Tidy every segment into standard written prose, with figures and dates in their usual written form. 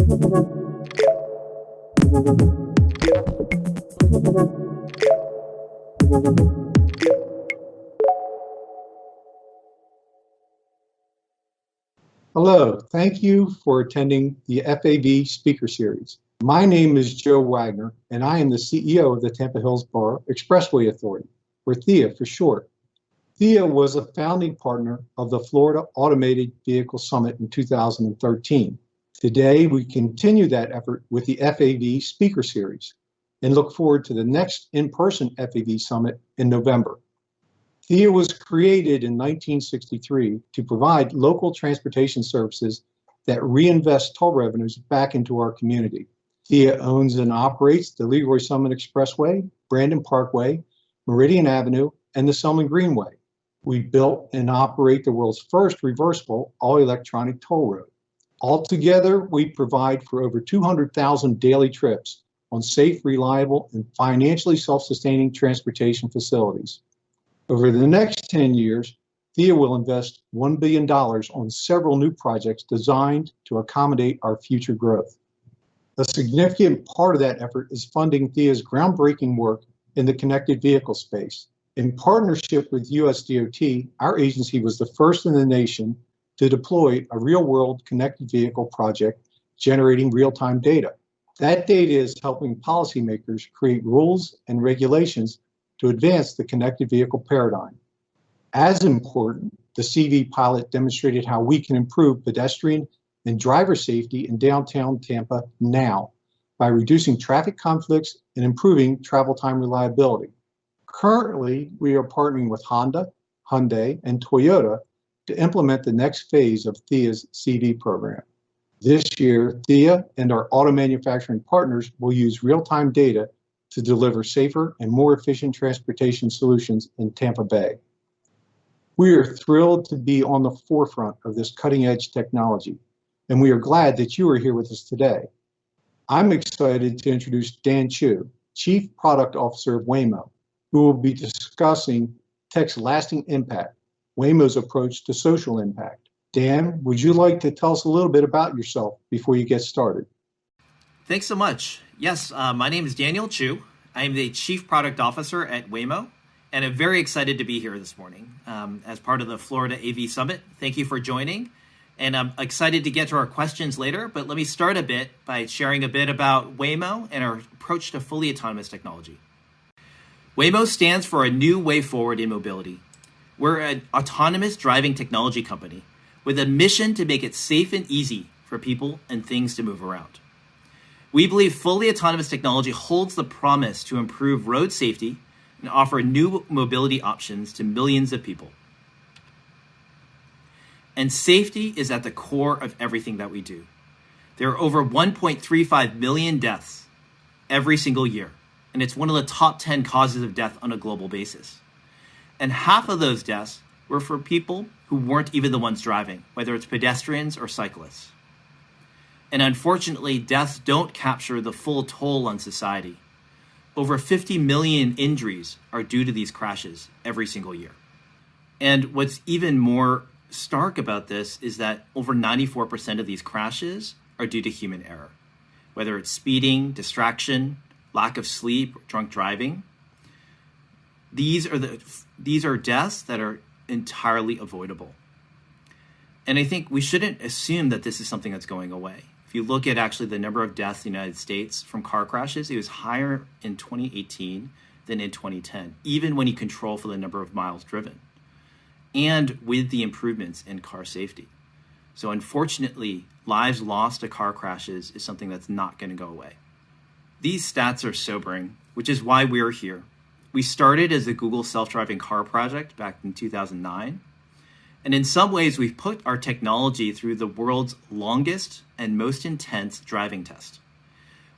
Hello, thank you for attending the FAV Speaker Series. My name is Joe Wagner, and I am the CEO of the Tampa Hillsborough Expressway Authority, or THEA for short. THEA was a founding partner of the Florida Automated Vehicle Summit in 2013. Today, we continue that effort with the FAV Speaker Series and look forward to the next in-person FAV Summit in November. THEA was created in 1963 to provide local transportation services that reinvest toll revenues back into our community. THEA owns and operates the Leroy Summit Expressway, Brandon Parkway, Meridian Avenue, and the Selman Greenway. We built and operate the world's first reversible all-electronic toll road. Altogether, we provide for over 200,000 daily trips on safe, reliable, and financially self-sustaining transportation facilities. Over the next 10 years, THEA will invest $1 billion on several new projects designed to accommodate our future growth. A significant part of that effort is funding THEA's groundbreaking work in the connected vehicle space. In partnership with US DOT, our agency was the first in the nation to deploy a real-world connected vehicle project generating real-time data. That data is helping policymakers create rules and regulations to advance the connected vehicle paradigm. As important, the CV pilot demonstrated how we can improve pedestrian and driver safety in downtown Tampa now by reducing traffic conflicts and improving travel time reliability. Currently, we are partnering with Honda, Hyundai, and Toyota to implement the next phase of THEA's CV program. This year, THEA and our auto manufacturing partners will use real-time data to deliver safer and more efficient transportation solutions in Tampa Bay. We are thrilled to be on the forefront of this cutting-edge technology, and we are glad that you are here with us today. I'm excited to introduce Dan Chu, Chief Product Officer of Waymo, who will be discussing tech's lasting impact, Waymo's approach to social impact. Dan, would you like to tell us a little bit about yourself before you get started? Thanks so much. Yes, my name is Daniel Chu. I am the Chief Product Officer at Waymo, and I'm very excited to be here this morning as part of the Florida AV Summit. Thank you for joining, and I'm excited to get to our questions later, but let me start a bit by sharing a bit about Waymo and our approach to fully autonomous technology. Waymo stands for a new way forward in mobility. We're an autonomous driving technology company with a mission to make it safe and easy for people and things to move around. We believe fully autonomous technology holds the promise to improve road safety and offer new mobility options to millions of people. And safety is at the core of everything that we do. There are over 1.35 million deaths every single year, and it's one of the top 10 causes of death on a global basis. And half of those deaths were for people who weren't even the ones driving, whether it's pedestrians or cyclists. And unfortunately, deaths don't capture the full toll on society. Over 50 million injuries are due to these crashes every single year. And what's even more stark about this is that over 94% of these crashes are due to human error, whether it's speeding, distraction, lack of sleep, or drunk driving. These are deaths that are entirely avoidable. And I think we shouldn't assume that this is something that's going away. If you look at actually the number of deaths in the United States from car crashes, it was higher in 2018 than in 2010, even when you control for the number of miles driven, and with the improvements in car safety. So unfortunately, lives lost to car crashes is something that's not going to go away. These stats are sobering, which is why we're here. We started as the Google self-driving car project back in 2009. And in some ways, we've put our technology through the world's longest and most intense driving test.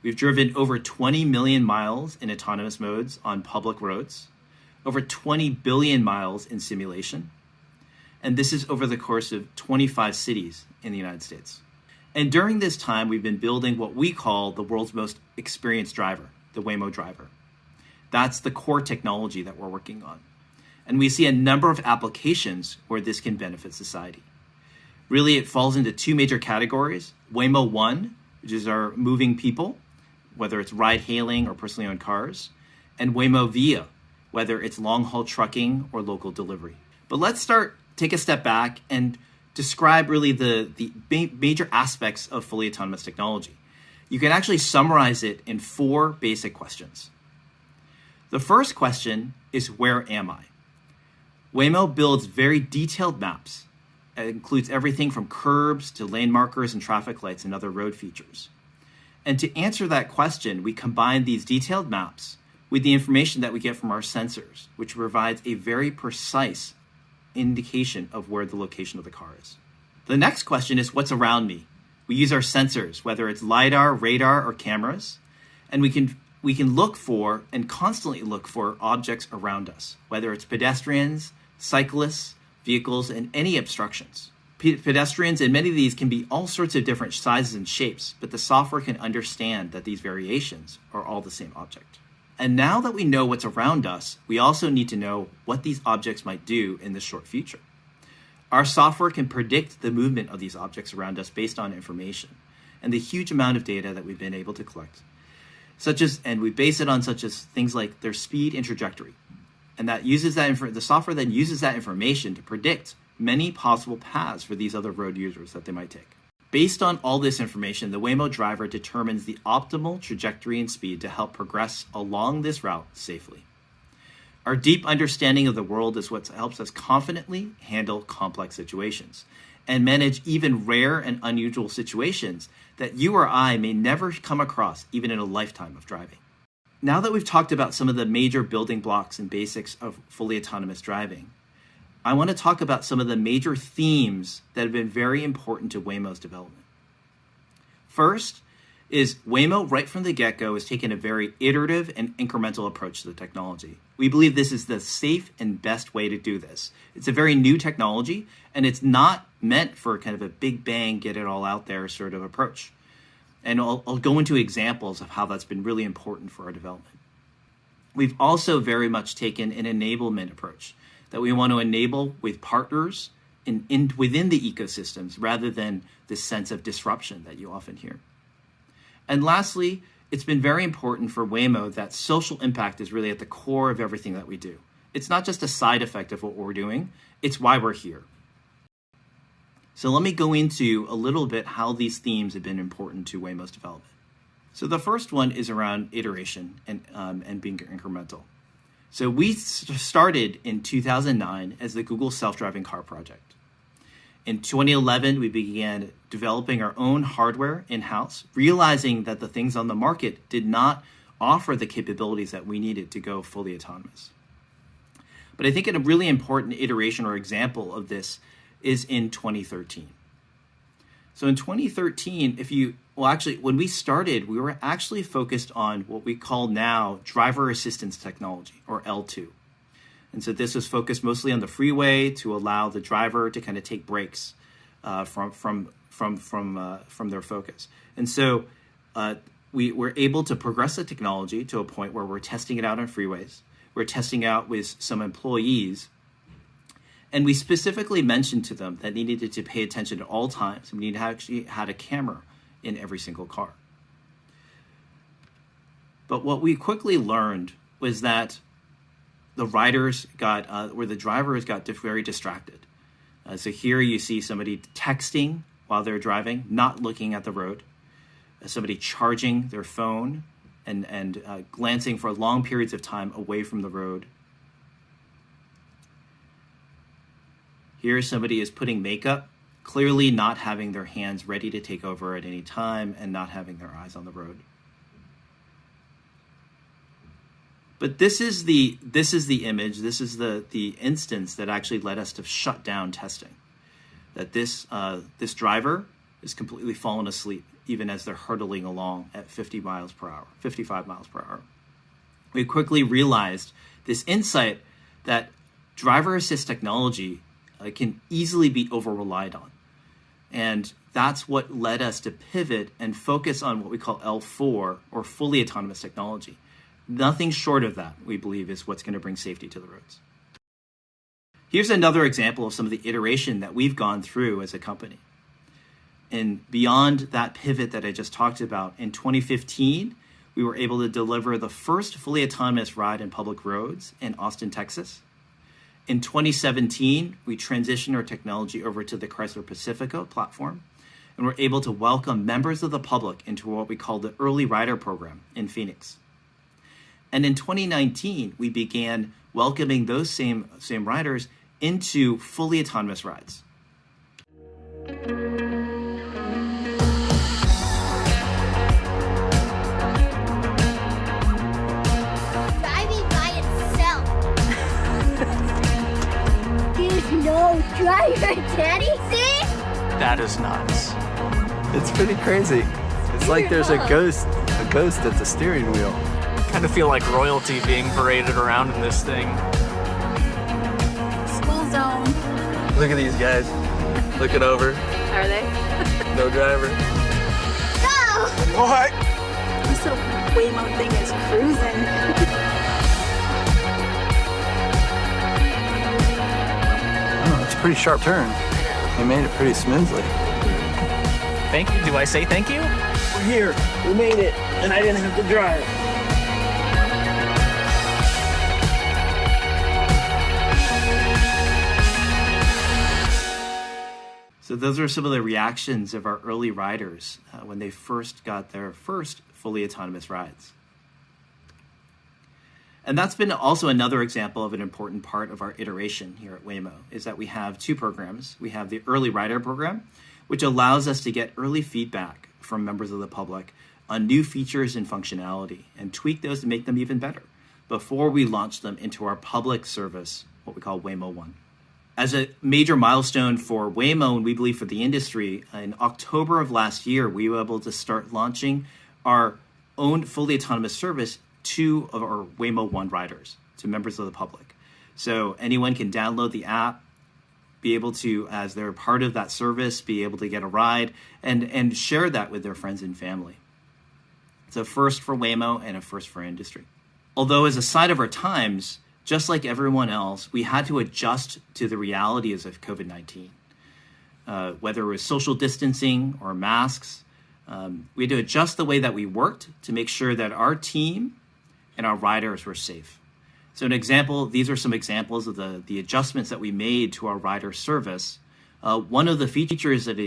We've driven over 20 million miles in autonomous modes on public roads, over 20 billion miles in simulation. And this is over the course of 25 cities in the United States. And during this time, we've been building what we call the world's most experienced driver, the Waymo driver. That's the core technology that we're working on. And we see a number of applications where this can benefit society. Really, it falls into two major categories. Waymo 1 which is our moving people, whether it's ride hailing or personally owned cars, and Waymo Via, whether it's long-haul trucking or local delivery. But let's take a step back and describe really the major aspects of fully autonomous technology. You can actually summarize it in 4 basic questions. The first question is, where am I? Waymo builds very detailed maps. It includes everything from curbs to lane markers and traffic lights and other road features. And to answer that question, we combine these detailed maps with the information that we get from our sensors, which provides a very precise indication of where the location of the car is. The next question is, what's around me? We use our sensors, whether it's LiDAR, radar, or cameras, and we can look for and constantly look for objects around us, whether it's pedestrians, cyclists, vehicles, and any obstructions. Pedestrians, and many of these can be all sorts of different sizes and shapes, but the software can understand that these variations are all the same object. And now that we know what's around us, we also need to know what these objects might do in the short future. Our software can predict the movement of these objects around us based on information and the huge amount of data that we've been able to collect, and we base it on such as things like their speed and trajectory. And the software then uses that information to predict many possible paths for these other road users that they might take. Based on all this information, the Waymo driver determines the optimal trajectory and speed to help progress along this route safely. Our deep understanding of the world is what helps us confidently handle complex situations and manage even rare and unusual situations that you or I may never come across even in a lifetime of driving. Now that we've talked about some of the major building blocks and basics of fully autonomous driving, I want to talk about some of the major themes that have been very important to Waymo's development. First is Waymo, right from the get-go, has taken a very iterative and incremental approach to the technology. We believe this is the safe and best way to do this. It's a very new technology, and it's not meant for kind of a big bang, get it all out there sort of approach. And I'll go into examples of how that's been really important for our development. We've also very much taken an enablement approach that we want to enable with partners within the ecosystems rather than this sense of disruption that you often hear. And lastly, it's been very important for Waymo that social impact is really at the core of everything that we do. It's not just a side effect of what we're doing, it's why we're here. So let me go into a little bit how these themes have been important to Waymo's development. So the first one is around iteration and being incremental. So we started in 2009 as the Google Self-Driving Car Project. In 2011, we began developing our own hardware in-house, realizing that the things on the market did not offer the capabilities that we needed to go fully autonomous. But I think a really important iteration or example of this is in 2013. So in 2013, when we started, we were actually focused on what we call now driver assistance technology, or L2. And so this was focused mostly on the freeway to allow the driver to kind of take breaks from their focus. And so we were able to progress the technology to a point where we're testing it out on freeways. We're testing out with some employees. And we specifically mentioned to them that they needed to pay attention at all times. We needed to actually had a camera in every single car. But what we quickly learned was that the drivers got very distracted. So here you see somebody texting while they're driving, not looking at the road. Somebody charging their phone and glancing for long periods of time away from the road. Here somebody is putting makeup, clearly not having their hands ready to take over at any time and not having their eyes on the road. But this is the image, this is the instance that actually led us to shut down testing. That this driver is completely fallen asleep even as they're hurtling along at 55 miles per hour. We quickly realized this insight that driver assist technology can easily be over-relied on. And that's what led us to pivot and focus on what we call L4, or fully autonomous technology. Nothing short of that, we believe, is what's going to bring safety to the roads. Here's another example of some of the iteration that we've gone through as a company. And beyond that pivot that I just talked about, in 2015, we were able to deliver the first fully autonomous ride in public roads in Austin, Texas. In 2017, we transitioned our technology over to the Chrysler Pacifica platform, and we're able to welcome members of the public into what we call the Early Rider Program in Phoenix. And in 2019, we began welcoming those same riders into fully autonomous rides. No driver, Daddy. See? That is nuts. It's pretty crazy. It's like there's a ghost at the steering wheel. Kind of feel like royalty being paraded around in this thing. School zone. Look at these guys. Looking over. Are they? No driver. Go! What? This little Waymo thing is cruising. Pretty sharp turn. You made it pretty smoothly. Thank you. Do I say thank you? We're here. We made it, and I didn't have to drive. So those are some of the reactions of our early riders when they first got their first fully autonomous rides. And that's been also another example of an important part of our iteration here at Waymo, is that we have two programs. We have the Early Rider Program, which allows us to get early feedback from members of the public on new features and functionality and tweak those to make them even better before we launch them into our public service, what we call Waymo One. As a major milestone for Waymo, and we believe for the industry, in October of last year, we were able to start launching our own fully autonomous service to our Waymo One riders, to members of the public. So anyone can download the app, be able to, as they're part of that service, be able to get a ride and share that with their friends and family. It's a first for Waymo and a first for industry. Although as a sign of our times, just like everyone else, we had to adjust to the realities of COVID-19. Whether it was social distancing or masks, we had to adjust the way that we worked to make sure that our team and our riders were safe. So these are some examples of the adjustments that we made to our rider service. One of the features that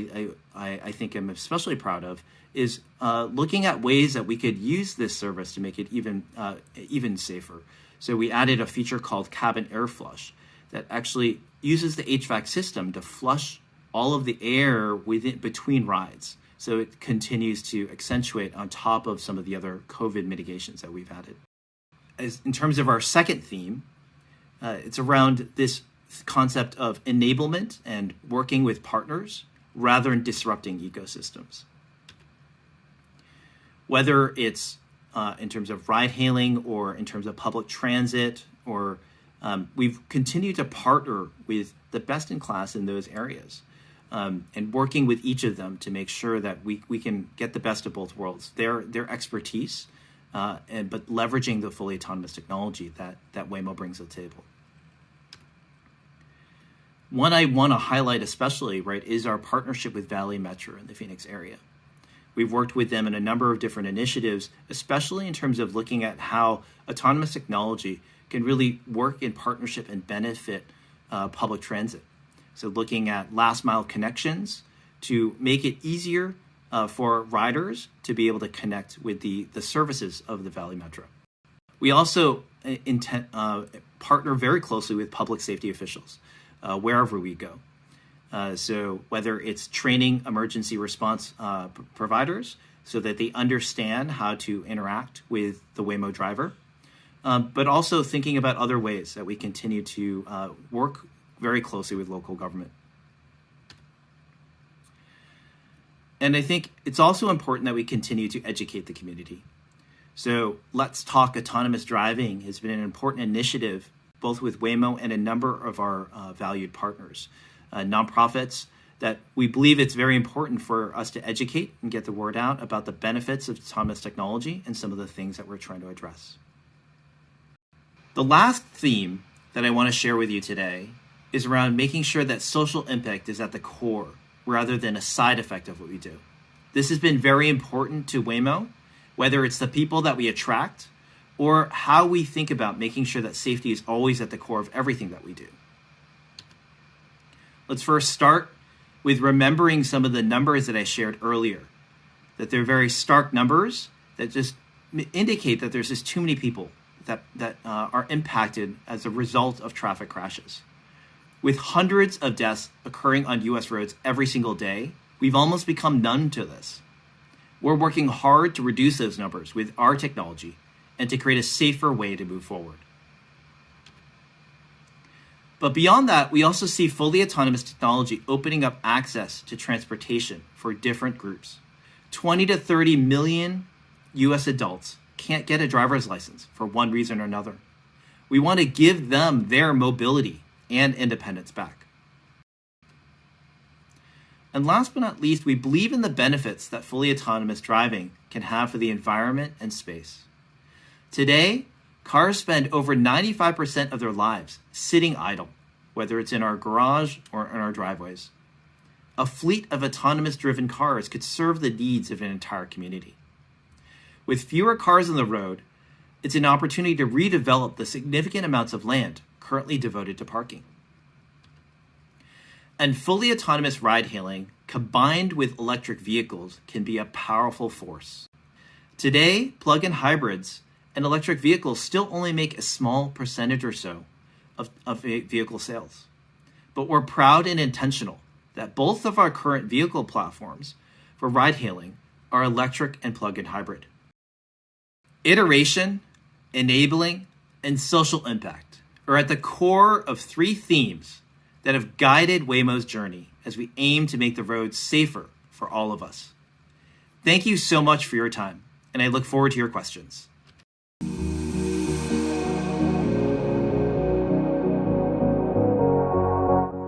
I think I'm especially proud of is looking at ways that we could use this service to make it even safer. So we added a feature called cabin air flush that actually uses the HVAC system to flush all of the air between rides. So it continues to accentuate on top of some of the other COVID mitigations that we've added. In terms of our second theme, it's around this concept of enablement and working with partners rather than disrupting ecosystems. Whether it's in terms of ride hailing or in terms of public transit, or we've continued to partner with the best in class in those areas. And working with each of them to make sure that we can get the best of both worlds, their expertise, but leveraging the fully autonomous technology that Waymo brings to the table. One I want to highlight especially, right, is our partnership with Valley Metro in the Phoenix area. We've worked with them in a number of different initiatives, especially in terms of looking at how autonomous technology can really work in partnership and benefit public transit. So looking at last mile connections to make it easier for riders to be able to connect with the services of the Valley Metro. We also partner very closely with public safety officials wherever we go. So whether it's training emergency response providers so that they understand how to interact with the Waymo driver, but also thinking about other ways that we continue to work very closely with local government. And I think it's also important that we continue to educate the community. So Let's Talk Autonomous Driving has been an important initiative, both with Waymo and a number of our valued partners, nonprofits, that we believe it's very important for us to educate and get the word out about the benefits of autonomous technology and some of the things that we're trying to address. The last theme that I want to share with you today is around making sure that social impact is at the core rather than a side effect of what we do. This has been very important to Waymo, whether it's the people that we attract or how we think about making sure that safety is always at the core of everything that we do. Let's first start with remembering some of the numbers that I shared earlier, that they're very stark numbers that just indicate that there's just too many people that are impacted as a result of traffic crashes. With hundreds of deaths occurring on US roads every single day, we've almost become numb to this. We're working hard to reduce those numbers with our technology and to create a safer way to move forward. But beyond that, we also see fully autonomous technology opening up access to transportation for different groups. 20 to 30 million US adults can't get a driver's license for one reason or another. We want to give them their mobility and independence back. And last but not least, we believe in the benefits that fully autonomous driving can have for the environment and space. Today, cars spend over 95% of their lives sitting idle, whether it's in our garage or in our driveways. A fleet of autonomous driven cars could serve the needs of an entire community. With fewer cars on the road, it's an opportunity to redevelop the significant amounts of land currently devoted to parking. And fully autonomous ride-hailing combined with electric vehicles can be a powerful force. Today, plug-in hybrids and electric vehicles still only make a small percentage or so of vehicle sales. But we're proud and intentional that both of our current vehicle platforms for ride-hailing are electric and plug-in hybrid. Iteration, enabling, and social impact are at the core of three themes that have guided Waymo's journey as we aim to make the roads safer for all of us. Thank you so much for your time, and I look forward to your questions.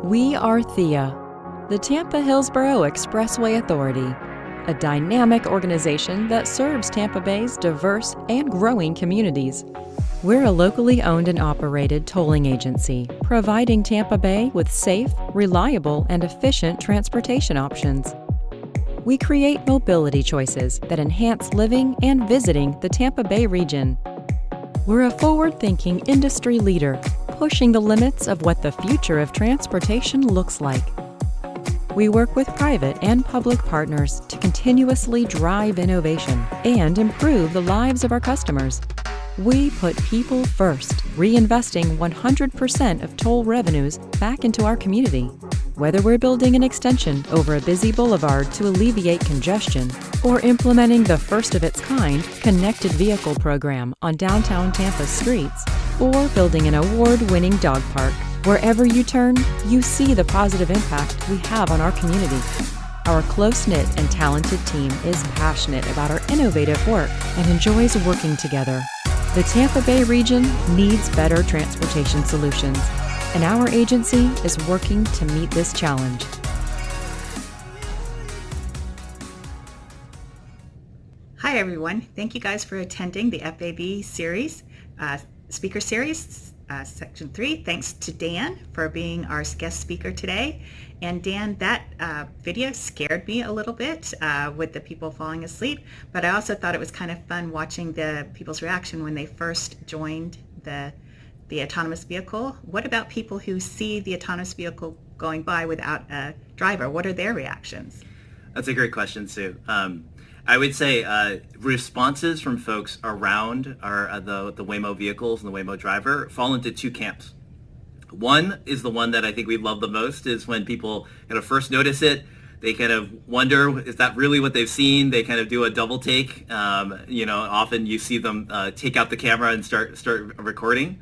We are THEA, the Tampa-Hillsborough Expressway Authority, a dynamic organization that serves Tampa Bay's diverse and growing communities. We're a locally owned and operated tolling agency, providing Tampa Bay with safe, reliable, and efficient transportation options. We create mobility choices that enhance living and visiting the Tampa Bay region. We're a forward-thinking industry leader, pushing the limits of what the future of transportation looks like. We work with private and public partners to continuously drive innovation and improve the lives of our customers. We put people first, reinvesting 100% of toll revenues back into our community. Whether we're building an extension over a busy boulevard to alleviate congestion, or implementing the first of its kind connected vehicle program on downtown Tampa streets, or building an award-winning dog park, wherever you turn, you see the positive impact we have on our community. Our close-knit and talented team is passionate about our innovative work and enjoys working together. The Tampa Bay region needs better transportation solutions, and our agency is working to meet this challenge. Hi, everyone. Thank you guys for attending the FAV series, Speaker Series, Section 3. Thanks to Dan for being our guest speaker today. And Dan, that video scared me a little bit with the people falling asleep, but I also thought it was kind of fun watching the people's reaction when they first joined the autonomous vehicle. What about people who see the autonomous vehicle going by without a driver? What are their reactions? That's a great question, Sue. I would say responses from folks around the Waymo vehicles and the Waymo driver fall into two camps. One is the one that I think we love the most, is when people kind of first notice it. They kind of wonder, is that really what they've seen? They kind of do a double take. Often you see them take out the camera and start recording.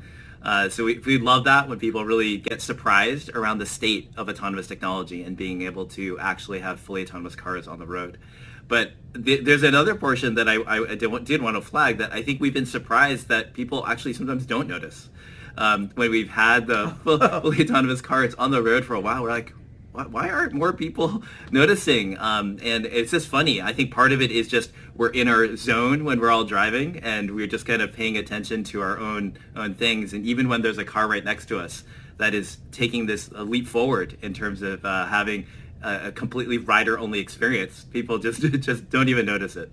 So we love that when people really get surprised around the state of autonomous technology and being able to actually have fully autonomous cars on the road. But there's another portion that I did want to flag that I think we've been surprised that people actually sometimes don't notice. When we've had the fully autonomous cars on the road for a while, we're like, why aren't more people noticing? And it's just funny. I think part of it is just we're in our zone when we're all driving, and we're just kind of paying attention to our own things. And even when there's a car right next to us that is taking this leap forward in terms of having a completely rider-only experience. People just just don't even notice it.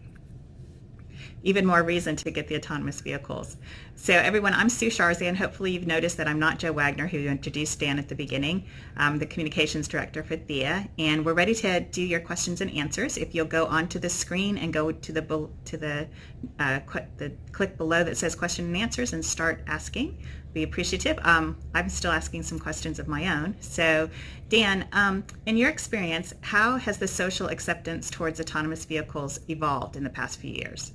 Even more reason to get the autonomous vehicles. So everyone, I'm Sue Sharzan. Hopefully you've noticed that I'm not Joe Wagner, who introduced Dan at the beginning. I'm the communications director for Thea, and we're ready to do your questions and answers. If you'll go onto the screen and go to the click below that says question and answers and start asking, be appreciative. I'm still asking some questions of my own. So Dan, in your experience, how has the social acceptance towards autonomous vehicles evolved in the past few years?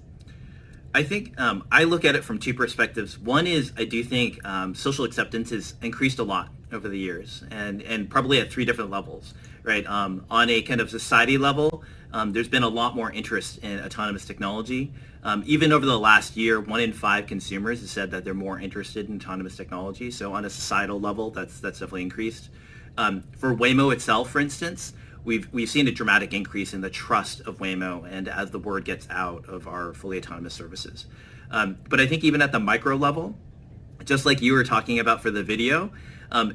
I think I look at it from two perspectives. One is I do think social acceptance has increased a lot over the years, and probably at three different levels, right? On a kind of society level, there's been a lot more interest in autonomous technology. Even over the last year, 1 in 5 consumers has said that they're more interested in autonomous technology. So on a societal level, that's definitely increased. For Waymo itself, for instance, we've seen a dramatic increase in the trust of Waymo and as the word gets out of our fully autonomous services. But I think even at the micro level, just like you were talking about for the video,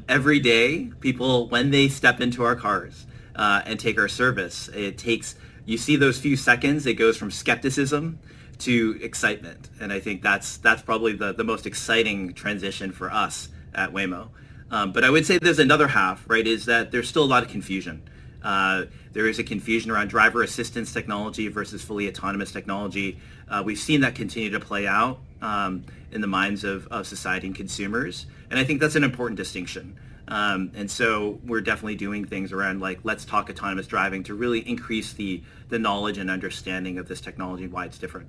every day people, when they step into our cars and take our service, you see those few seconds, it goes from skepticism to excitement. And I think that's probably the most exciting transition for us at Waymo. But I would say there's another half, right, is that there's still a lot of confusion. There is a confusion around driver assistance technology versus fully autonomous technology. We've seen that continue to play out in the minds of society and consumers. And I think that's an important distinction. And so we're definitely doing things around like, let's talk autonomous driving to really increase the knowledge and understanding of this technology and why it's different.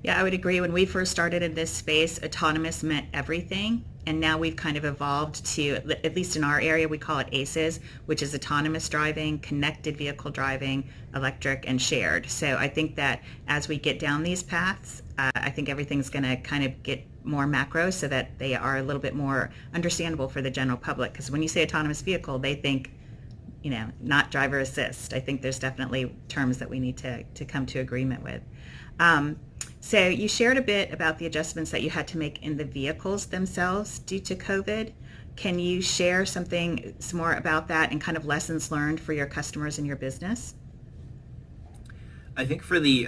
Yeah, I would agree. When we first started in this space, autonomous meant everything. And now we've kind of evolved to, at least in our area, we call it ACEs, which is autonomous driving, connected vehicle driving, electric, and shared. So I think that as we get down these paths, I think everything's going to kind of get more macro so that they are a little bit more understandable for the general public. Because when you say autonomous vehicle, they think, not driver assist. I think there's definitely terms that we need to come to agreement with. So you shared a bit about the adjustments that you had to make in the vehicles themselves due to COVID. Can you share some more about that and kind of lessons learned for your customers and your business? I think for the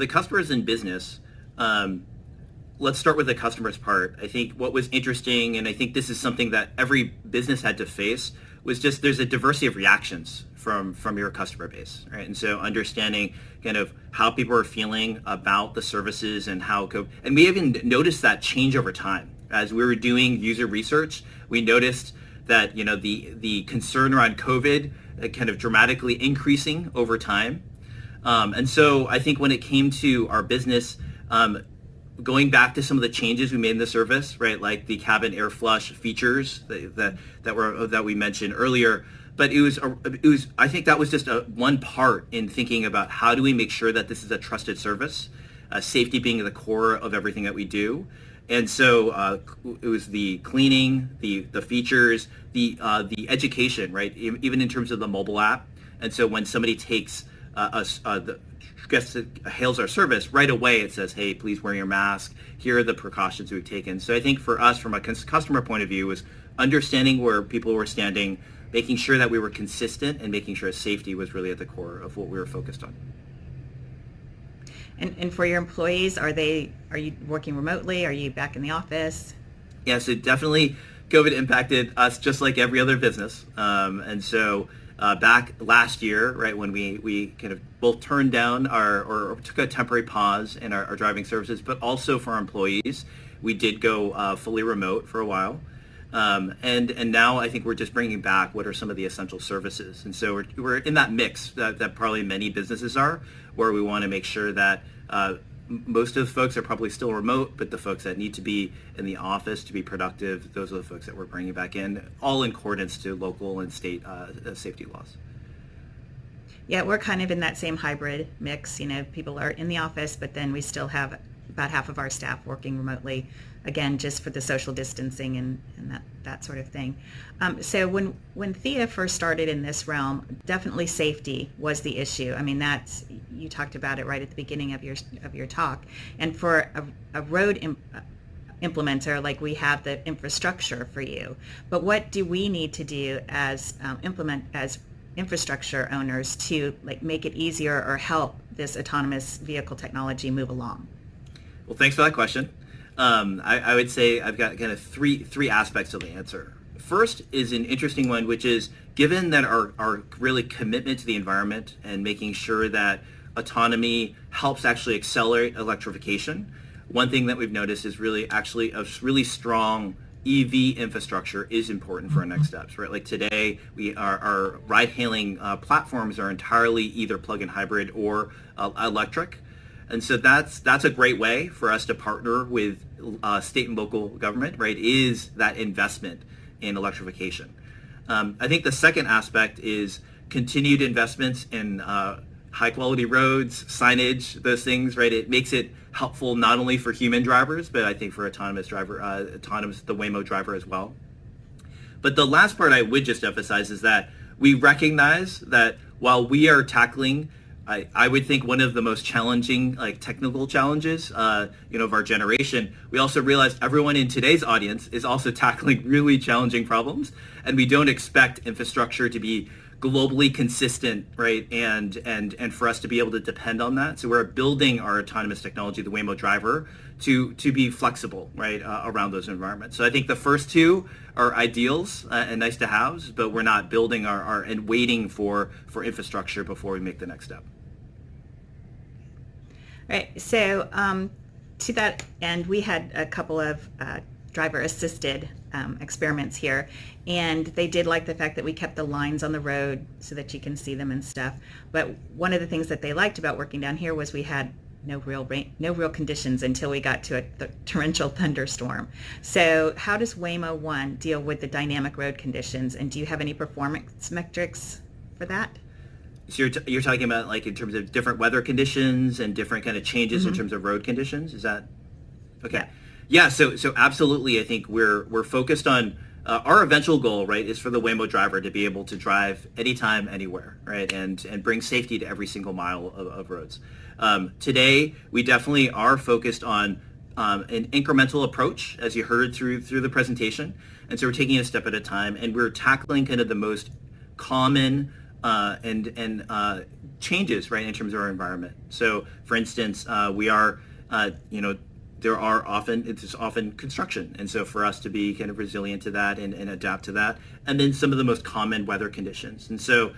customers in business, let's start with the customers part. I think what was interesting, and I think this is something that every business had to face, was just there's a diversity of reactions from your customer base, right? And so understanding kind of how people are feeling about the services and and we even noticed that change over time. As we were doing user research, we noticed that, the concern around COVID kind of dramatically increasing over time. And so I think when it came to our business, going back to some of the changes we made in the service, right, like the cabin air flush features that we mentioned earlier, but it was I think that was just one part in thinking about how do we make sure that this is a trusted service, safety being the core of everything that we do. And so it was the cleaning, the features, the education, right, even in terms of the mobile app. And so when somebody takes hails our service, right away it says, hey, please wear your mask. Here are the precautions we've taken. So I think for us, from a customer point of view, was understanding where people were standing, making sure that we were consistent, and making sure safety was really at the core of what we were focused on. And for your employees, are you working remotely? Are you back in the office? Yeah, so definitely COVID impacted us just like every other business. And so back last year, right, when we kind of both turned down or took a temporary pause in our driving services, but also for our employees, we did go fully remote for a while. And now I think we're just bringing back what are some of the essential services. And so we're in that mix that probably many businesses are, where we want to make sure that most of the folks are probably still remote, but the folks that need to be in the office to be productive, those are the folks that we're bringing back in, all in accordance to local and state safety laws. Yeah, we're kind of in that same hybrid mix. People are in the office, but then we still have about half of our staff working remotely, again, just for the social distancing and that sort of thing. So when Thea first started in this realm, definitely safety was the issue. I mean, you talked about it right at the beginning of your talk. And for a road implementer, like, we have the infrastructure for you. But what do we need to do as infrastructure owners to like make it easier or help this autonomous vehicle technology move along? Well, thanks for that question. I would say I've got kind of three aspects of the answer. First is an interesting one, which is given that our really commitment to the environment and making sure that autonomy helps actually accelerate electrification. One thing that we've noticed is really actually a really strong EV infrastructure is important for our next steps, right? Like today, our ride-hailing platforms are entirely either plug-in hybrid or electric. And so that's a great way for us to partner with state and local government, right, is that investment in electrification. I think the second aspect is continued investments in high quality roads, signage, those things, right? It makes it helpful not only for human drivers, but I think for the Waymo driver as well. But the last part I would just emphasize is that we recognize that while we are tackling, I would think one of the most challenging, like technical challenges, of our generation, we also realize everyone in today's audience is also tackling really challenging problems, and we don't expect infrastructure to be globally consistent, right? And for us to be able to depend on that. So we're building our autonomous technology, the Waymo driver, to be flexible, right, around those environments. So I think the first two are ideals and nice to haves, but we're not building our and waiting for infrastructure before we make the next step. Right. So to that end, we had a couple of driver-assisted experiments here, and they did like the fact that we kept the lines on the road so that you can see them and stuff. But one of the things that they liked about working down here was we had no real rain, no real conditions until we got to a torrential thunderstorm. So how does Waymo 1 deal with the dynamic road conditions, and do you have any performance metrics for that? So you're talking about like in terms of different weather conditions and different kind of changes in terms of road conditions? Is that okay? Yeah. So absolutely. I think we're focused on our eventual goal, right, is for the Waymo driver to be able to drive anytime, anywhere, right, and bring safety to every single mile of roads. Today, we definitely are focused on an incremental approach, as you heard through the presentation, and so we're taking it a step at a time, and we're tackling kind of the most common and changes, right, in terms of our environment. So, for instance, we are, it's often construction, and so for us to be kind of resilient to that and adapt to that, and then some of the most common weather conditions, and so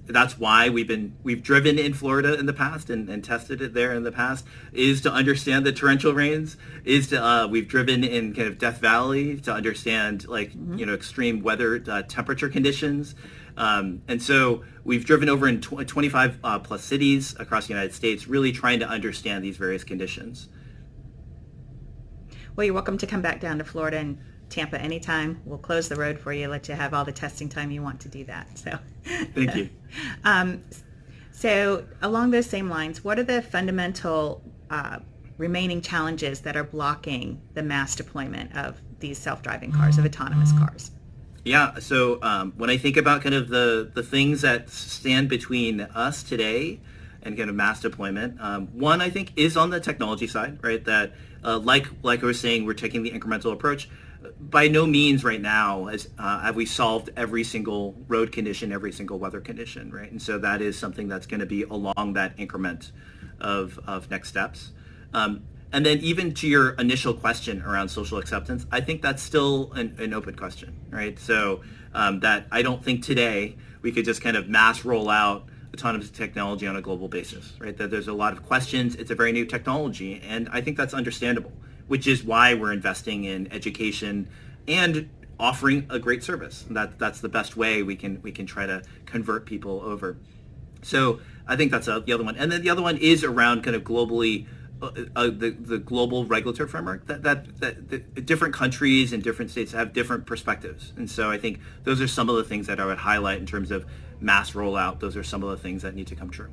that's why we've driven in Florida in the past and tested it there in the past, is to understand the torrential rains, we've driven in kind of Death Valley to understand extreme weather temperature conditions. And so we've driven over in 25 plus cities across the United States, really trying to understand these various conditions. Well, you're welcome to come back down to Florida and Tampa anytime. We'll close the road for you, let you have all the testing time you want to do that. So, thank you. So along those same lines, what are the fundamental remaining challenges that are blocking the mass deployment of these self-driving cars, of autonomous cars? Yeah, so when I think about kind of the things that stand between us today and kind of mass deployment, one I think is on the technology side, right? That like I was saying, we're taking the incremental approach. By no means right now have we solved every single road condition, every single weather condition, right? And so that is something that's going to be along that increment of next steps. And then even to your initial question around social acceptance, I think that's still an open question, right? So that I don't think today we could just kind of mass roll out autonomous technology on a global basis, right? That there's a lot of questions. It's a very new technology, and I think that's understandable, which is why we're investing in education and offering a great service. That's the best way we can try to convert people over. So I think that's the other one. And then the other one is around kind of globally, the global regulatory framework that different countries and different states have different perspectives. And so I think those are some of the things that I would highlight in terms of mass rollout. Those are some of the things that need to come true.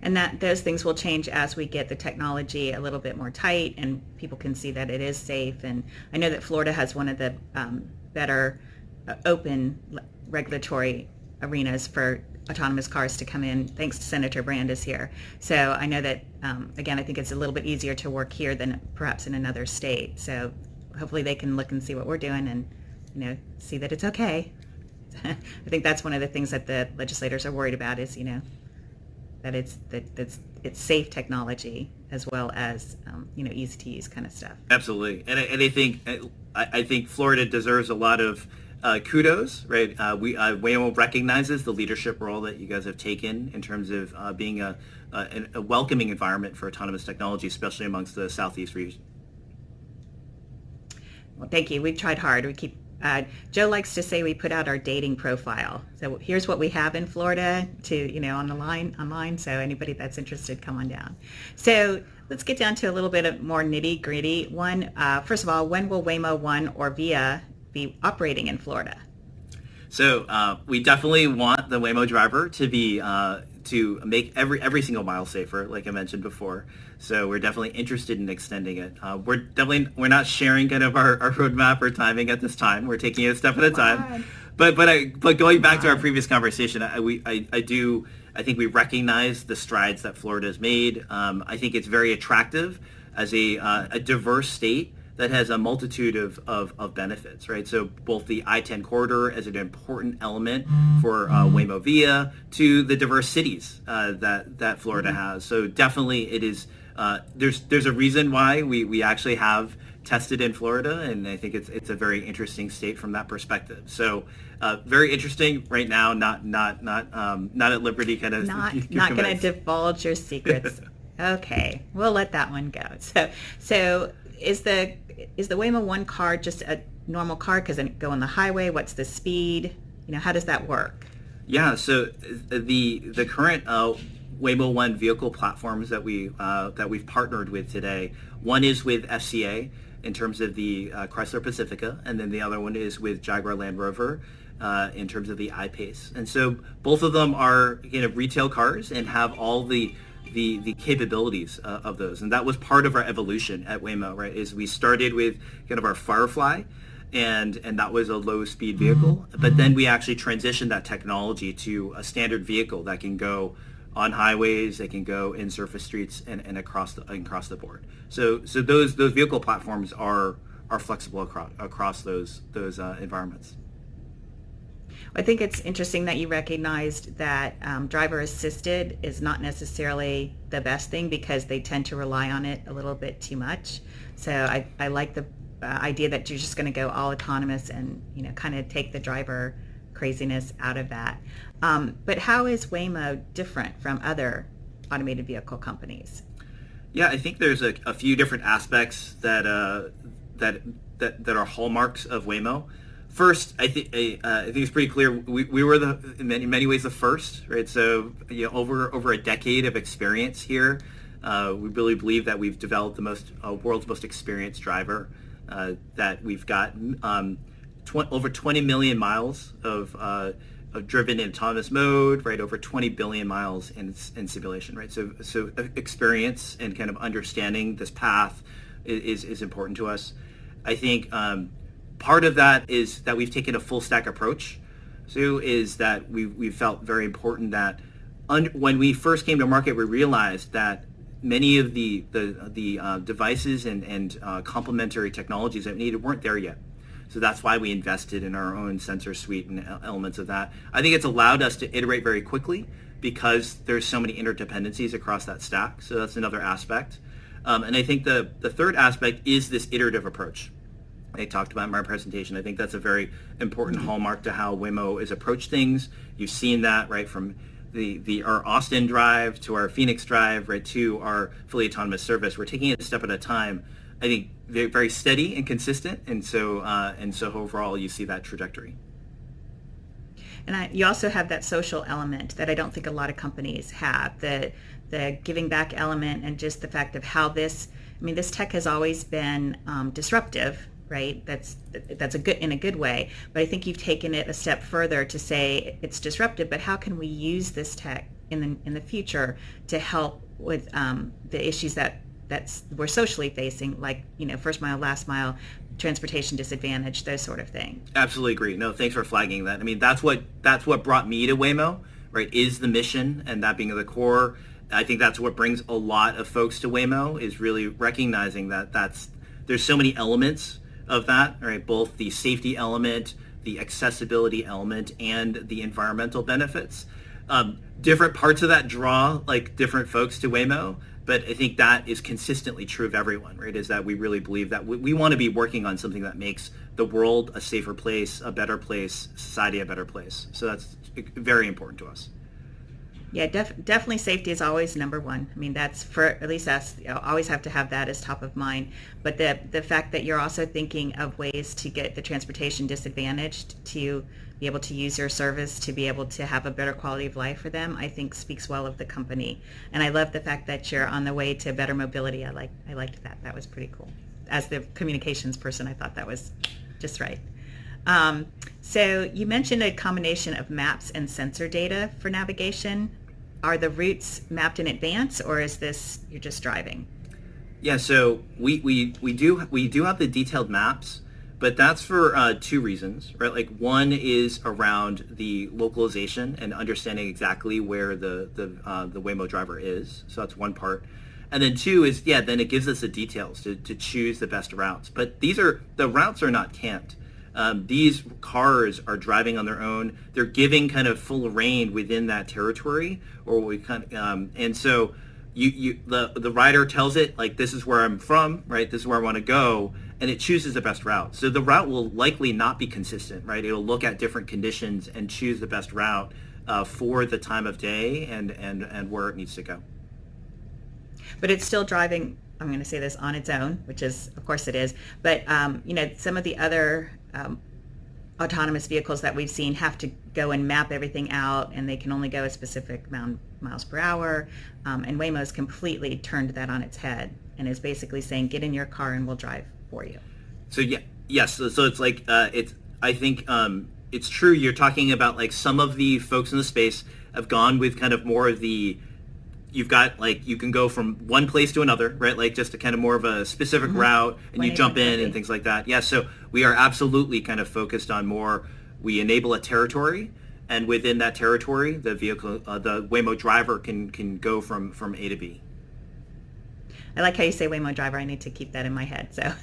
And that those things will change as we get the technology a little bit more tight and people can see that it is safe. And I know that Florida has one of the better open regulatory arenas for autonomous cars to come in, thanks to Senator Brandes here. So I know that, again, I think it's a little bit easier to work here than perhaps in another state. So hopefully they can look and see what we're doing and, see that it's okay. I think that's one of the things that the legislators are worried about is, that it's safe technology as well as, easy to use kind of stuff. Absolutely, and I think Florida deserves a lot of kudos, right? Waymo recognizes the leadership role that you guys have taken in terms of being a welcoming environment for autonomous technology, especially amongst the Southeast region. Well, thank you. We've tried hard. Joe likes to say we put out our dating profile. So here's what we have in Florida online. So anybody that's interested, come on down. So let's get down to a little bit of more nitty gritty one. First of all, when will Waymo 1 or VIA be operating in Florida? So we definitely want the Waymo driver to be to make every single mile safer, like I mentioned before. So we're definitely interested in extending it. We're not sharing kind of our roadmap or timing at this time. We're taking it a step at a time. But going back to our previous conversation, I think we recognize the strides that Florida has made. I think it's very attractive as a diverse state that has a multitude of benefits, right? So both the I-10 corridor as an important element for Waymo VIA to the diverse cities that Florida has. So definitely it is, there's a reason why we actually have tested in Florida, and I think it's a very interesting state from that perspective. So very interesting right now, not at liberty kind of. Not going to divulge your secrets. Okay, we'll let that one go. So is the Waymo 1 car just a normal car? Because it go on the highway? What's the speed? How does that work? Yeah, so the current Waymo 1 vehicle platforms that we've partnered with today, one is with FCA in terms of the Chrysler Pacifica, and then the other one is with Jaguar Land Rover in terms of the I-Pace. And so both of them are retail cars and have all the capabilities of those, and that was part of our evolution at Waymo, right? Is we started with kind of our Firefly, and that was a low speed vehicle, but then we actually transitioned that technology to a standard vehicle that can go on highways, they can go in surface streets and across the board. So those vehicle platforms are flexible across those environments. I think it's interesting that you recognized that driver assisted is not necessarily the best thing because they tend to rely on it a little bit too much. So I like the idea that you're just going to go all autonomous and kind of take the driver craziness out of that. But how is Waymo different from other automated vehicle companies? Yeah, I think there's a few different aspects that are hallmarks of Waymo. First, I think it's pretty clear we were in many ways the first, right? So over a decade of experience here, we really believe that we've developed the world's most experienced driver. That we've got over 20 million miles of driven in autonomous mode, right? Over 20 billion miles in simulation, right? So experience and kind of understanding this path is important to us. I think part of that is that we've taken a full stack approach. So is that we felt very important that when we first came to market, we realized that many of the devices and complementary technologies that we needed weren't there yet. So that's why we invested in our own sensor suite and elements of that. I think it's allowed us to iterate very quickly because there's so many interdependencies across that stack. So that's another aspect. And I think the third aspect is this iterative approach I talked about in my presentation. I think that's a very important hallmark to how Waymo is approached things. You've seen that right from our Austin drive to our Phoenix drive, right to our fully autonomous service. We're taking it a step at a time. I think very, very steady and consistent, and so overall you see that trajectory. And you also have that social element that I don't think a lot of companies have, the giving back element, and just the fact of how this tech has always been disruptive, right? That's in a good way. But I think you've taken it a step further to say it's disruptive, but how can we use this tech in the future to help with the issues that we're socially facing, like first mile, last mile, transportation disadvantage, those sort of things. Absolutely agree. No, thanks for flagging that. I mean, that's what brought me to Waymo, right? Is the mission, and that being the core. I think that's what brings a lot of folks to Waymo, is really recognizing that there's so many elements of that, right? Both the safety element, the accessibility element, and the environmental benefits. Different parts of that draw like different folks to Waymo, but I think that is consistently true of everyone, right? Is that we really believe that we want to be working on something that makes the world a safer place, a better place, society a better place. So that's very important to us. Yeah, definitely safety is always number one. I mean, that's for at least us, always have to have that as top of mind. But the fact that you're also thinking of ways to get the transportation disadvantaged to be able to use your service, to be able to have a better quality of life for them, I think speaks well of the company. And I love the fact that you're on the way to better mobility. I liked that. That was pretty cool. As the communications person, I thought that was just right. So you mentioned a combination of maps and sensor data for navigation. Are the routes mapped in advance, or is this you're just driving? Yeah, so we do have the detailed maps, but that's for two reasons, right? Like one is around the localization and understanding exactly where the Waymo driver is. So that's one part. And then two is, then it gives us the details to choose the best routes. But the routes are not camped. These cars are driving on their own. They're giving kind of full reign within that territory, or we kind of, and so the rider tells it, like, this is where I'm from, right? This is where I want to go, and it chooses the best route. So the route will likely not be consistent, right? It'll look at different conditions and choose the best route for the time of day and where it needs to go. But it's still driving, I'm going to say this, on its own, which is, of course it is. But, some of the other autonomous vehicles that we've seen have to go and map everything out, and they can only go a specific amount of miles per hour. And Waymo's completely turned that on its head and is basically saying, get in your car and we'll drive for you. So yes. So it's like, I think it's true. You're talking about, like, some of the folks in the space have gone with kind of more of the, you've got, like, you can go from one place to another, right? Like just a kind of more of a specific route, and you jump in and things like that. Yeah, so we are absolutely kind of focused on more, we enable a territory, and within that territory, the vehicle, the Waymo driver can go from A to B. I like how you say Waymo driver. I need to keep that in my head. So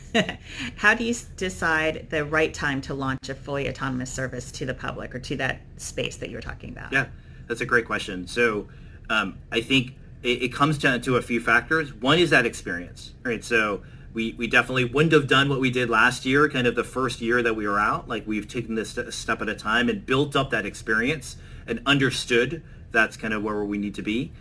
how do you decide the right time to launch a fully autonomous service to the public, or to that space that you were talking about? Yeah, that's a great question. So I think it comes down to a few factors. One is that experience, right? So we definitely wouldn't have done what we did last year, kind of the first year that we were out. Like, we've taken this a step at a time and built up that experience and understood that's kind of where we need to be.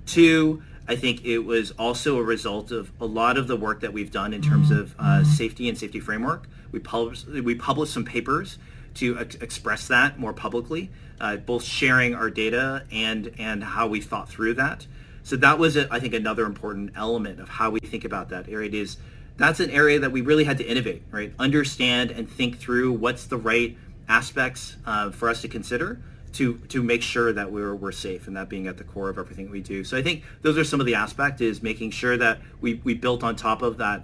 Two, I think it was also a result of a lot of the work that we've done in terms of safety and safety framework. We published some papers to express that more publicly, both sharing our data and how we thought through that. So that was, I think, another important element of how we think about that area. That's an area that we really had to innovate, right? Understand and think through what's the right aspects for us to consider to make sure that we're safe, and that being at the core of everything we do. So I think those are some of the aspects, is making sure that we built on top of that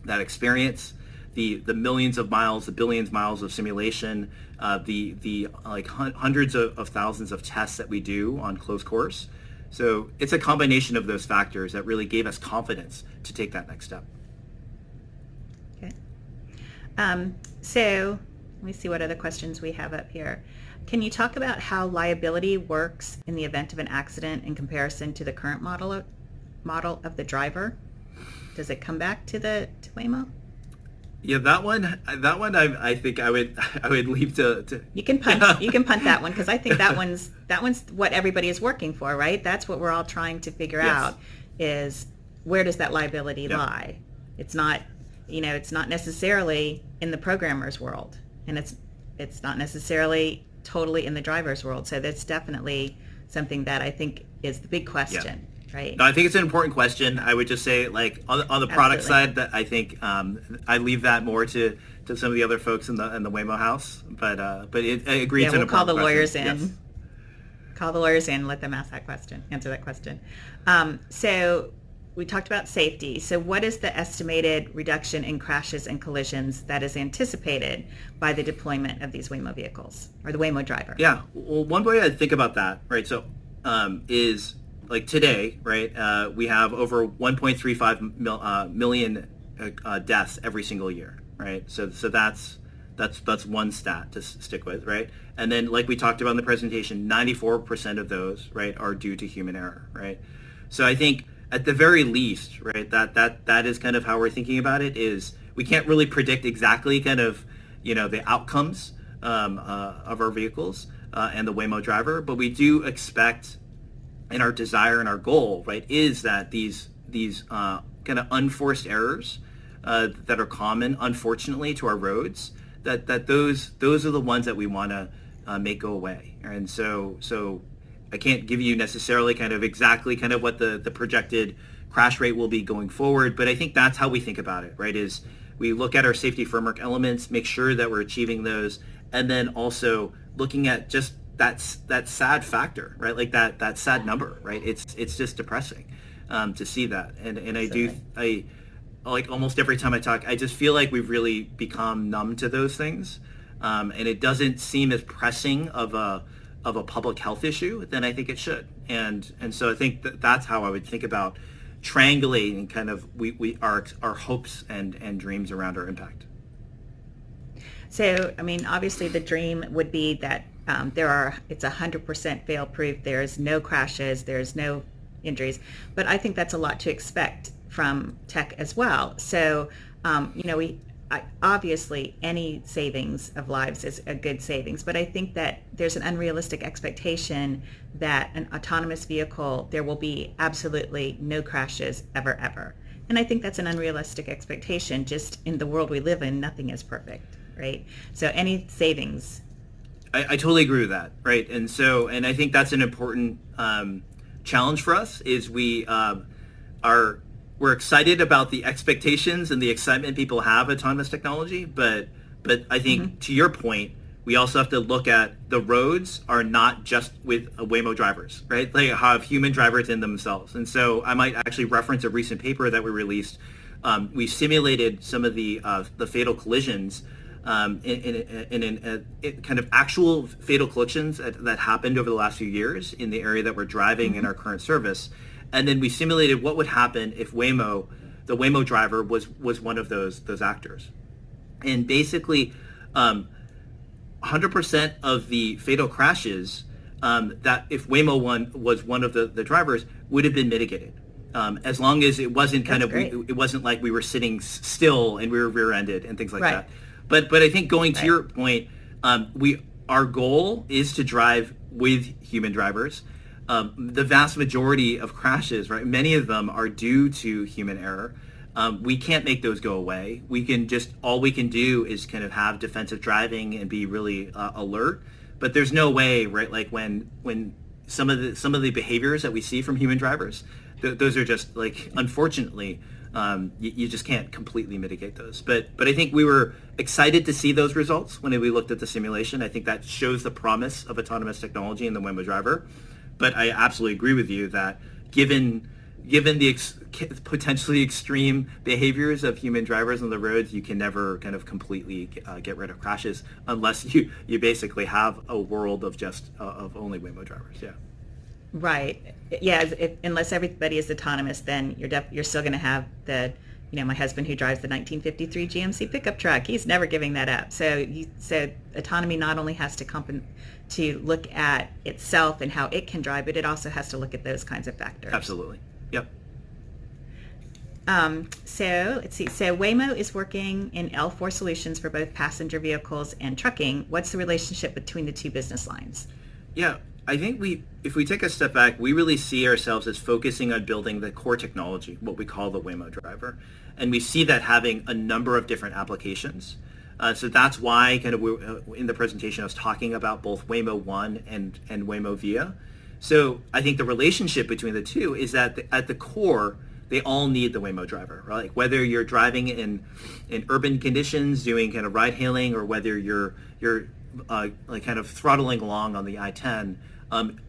that experience, the millions of miles, the billions of miles of simulation, the like hundreds of thousands of tests that we do on closed course. So it's a combination of those factors that really gave us confidence to take that next step. Okay. So let me see what other questions we have up here. Can you talk about how liability works in the event of an accident in comparison to the current model of the driver? Does it come back to Waymo? Yeah, that one I think I would leave to You can punt you can punt that one, because I think that one's what everybody is working for, right? That's what we're all trying to figure out, is where does that liability lie? It's not necessarily in the programmer's world, and it's not necessarily totally in the driver's world. So that's definitely something that I think is the big question. Right. No, I think it's an important question. I would just say, like, on the product side, that I think I leave that more to some of the other folks in the Waymo house. But I agree. It's an important question. Call the lawyers in. Yes. Call the lawyers in. Let them answer that question. So we talked about safety. So what is the estimated reduction in crashes and collisions that is anticipated by the deployment of these Waymo vehicles, or the Waymo driver? Yeah. Well, one way I think about that, right? So is, like, today, right, we have over 1.35 million deaths every single year, right? So that's That's one stat to stick with, right? And then, like we talked about in the presentation, 94% of those, right, are due to human error, right? So I think at the very least, right, that is kind of how we're thinking about it. Is we can't really predict exactly kind of, the outcomes of our vehicles and the Waymo driver, but we do expect, and our desire and our goal, right, is that these kind of unforced errors that are common, unfortunately, to our roads, that those are the ones that we want to make go away. And so I can't give you necessarily kind of exactly kind of what the projected crash rate will be going forward, but I think that's how we think about it, right? Is we look at our safety framework elements, make sure that we're achieving those, and then also looking at just that sad factor, right? Like that sad number, right? It's just depressing to see that, and I like almost every time I talk, I just feel like we've really become numb to those things, and it doesn't seem as pressing of a public health issue than I think it should, and so I think that's how I would think about triangulating kind of our hopes and dreams around our impact. So, I mean, obviously the dream would be that it's 100% fail-proof. There's no crashes, there's no injuries, but I think that's a lot to expect from tech as well. So, obviously any savings of lives is a good savings, but I think that there's an unrealistic expectation that an autonomous vehicle, there will be absolutely no crashes ever. And I think that's an unrealistic expectation. Just in the world we live in, nothing is perfect, right? So any savings. I totally agree with that, right? And I think that's an important challenge for us, is we're excited about the expectations and the excitement people have of autonomous technology, but I think to your point, we also have to look at the roads are not just with Waymo drivers, right? They have human drivers in themselves. And so I might actually reference a recent paper that we released. We simulated some of the fatal collisions in kind of actual fatal collisions that happened over the last few years in the area that we're driving in our current service. And then we simulated what would happen if the Waymo driver was one of those actors. And basically, 100% of the fatal crashes that if Waymo was one of the drivers would have been mitigated. As long as it wasn't it wasn't like we were sitting still and we were rear-ended and things like that. But I think going to your point, our goal is to drive with human drivers. The vast majority of crashes, right, many of them are due to human error. We can't make those go away. All we can do is kind of have defensive driving and be really alert. But there's no way, right, like when some of the behaviors that we see from human drivers, those are just like, unfortunately, you just can't completely mitigate those. But I think we were excited to see those results when we looked at the simulation. I think that shows the promise of autonomous technology in the Waymo driver. But I absolutely agree with you that given the potentially extreme behaviors of human drivers on the roads, you can never kind of completely get rid of crashes unless you basically have a world of of only Waymo drivers. Yeah. Right. Yeah. Unless everybody is autonomous, then you're still going to have my husband who drives the 1953 GMC pickup truck. He's never giving that up. So autonomy not only has to look at itself and how it can drive, but it also has to look at those kinds of factors. Absolutely. Yep. So let's see. So Waymo is working in L4 solutions for both passenger vehicles and trucking. What's the relationship between the two business lines? Yeah, I think if we take a step back, we really see ourselves as focusing on building the core technology, what we call the Waymo driver. And we see that having a number of different applications. So that's why kind of in the presentation I was talking about both Waymo 1 and Waymo Via. So I think the relationship between the two is that at the core, they all need the Waymo driver, right? Like whether you're driving in urban conditions, doing kind of ride hailing, or whether you're like kind of throttling along on the I-10,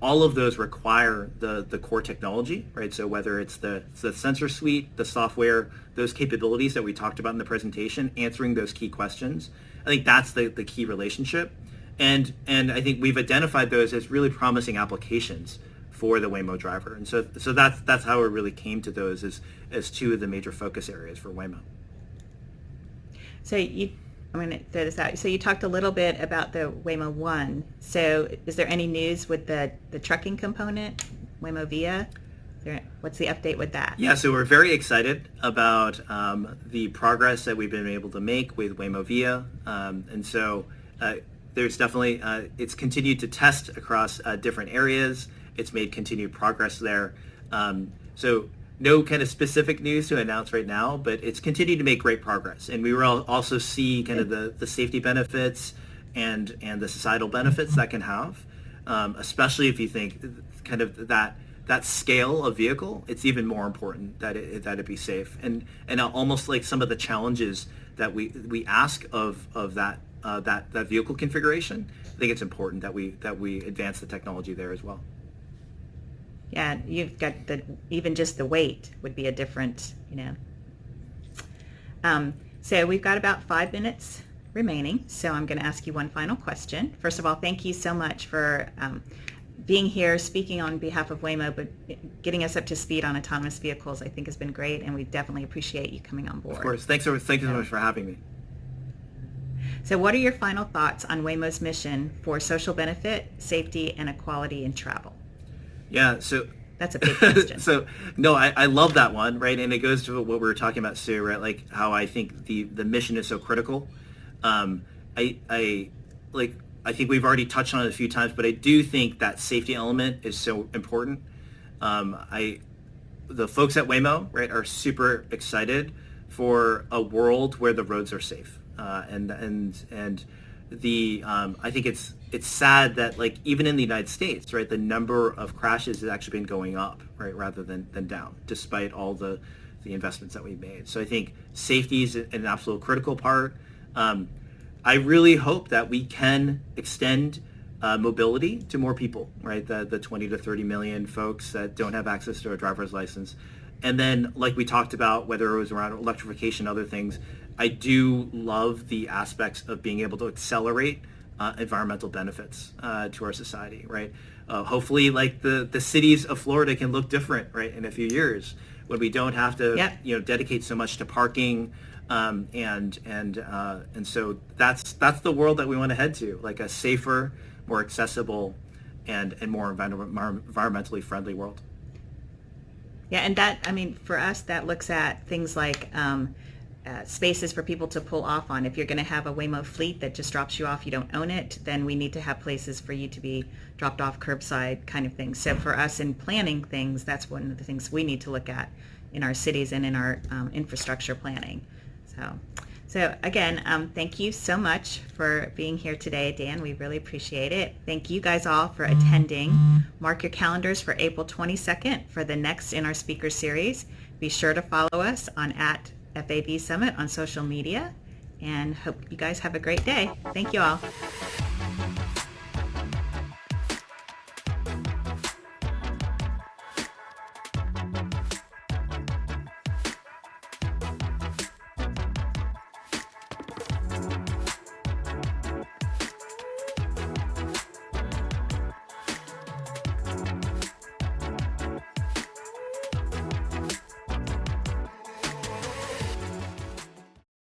all of those require the core technology, right? So whether it's the sensor suite, the software, those capabilities that we talked about in the presentation, answering those key questions, I think that's the key relationship. And I think we've identified those as really promising applications for the Waymo driver. And so that's how it really came to those as two of the major focus areas for Waymo. So I'm going to throw this out. So you talked a little bit about the Waymo 1. So is there any news with the trucking component, Waymo Via? What's the update with that? Yeah, so we're very excited about the progress that we've been able to make with Waymo Via. And so there's definitely, it's continued to test across different areas. It's made continued progress there. So no kind of specific news to announce right now, but it's continued to make great progress. And we will also see kind of the safety benefits and the societal benefits that can have, especially if you think kind of that scale of vehicle. It's even more important that it be safe. And almost like some of the challenges that we ask of that vehicle configuration, I think it's important that we advance the technology there as well. Yeah, you've got even just the weight would be a different, So we've got about 5 minutes remaining. So I'm going to ask you one final question. First of all, thank you so much for being here, speaking on behalf of Waymo, but getting us up to speed on autonomous vehicles, I think has been great, and we definitely appreciate you coming on board. Of course. Thank you so much for having me. So what are your final thoughts on Waymo's mission for social benefit, safety, and equality in travel? Yeah, so that's a big question. So no, I love that one, right? And it goes to what we were talking about, Sue, right? Like how I think the mission is so critical. I think we've already touched on it a few times, but I do think that safety element is so important. The folks at Waymo, right, are super excited for a world where the roads are safe, I think it's sad that, like, even in the United States, right, the number of crashes has actually been going up, right, rather than down, despite all the investments that we've made. So I think safety is an absolute critical part. I really hope that we can extend mobility to more people, right, the 20 to 30 million folks that don't have access to a driver's license. And then, like we talked about, whether it was around electrification, other things, I do love the aspects of being able to accelerate environmental benefits to our society, right? Hopefully, like the cities of Florida can look different, right, in a few years when we don't have to, dedicate so much to parking, and so that's the world that we want to head to, like a safer, more accessible, and more environmentally friendly world. Yeah, and that, I mean, for us, that looks at things like spaces for people to pull off on. If you're going to have a Waymo fleet that just drops you off, you don't own it, then we need to have places for you to be dropped off curbside kind of thing. So for us in planning things, that's one of the things we need to look at in our cities and in our infrastructure planning. So again, thank you so much for being here today, Dan. We really appreciate it. Thank you guys all for attending. Mark your calendars for April 22nd for the next in our speaker series. Be sure to follow us on @FAV Summit on social media, and hope you guys have a great day. Thank you all.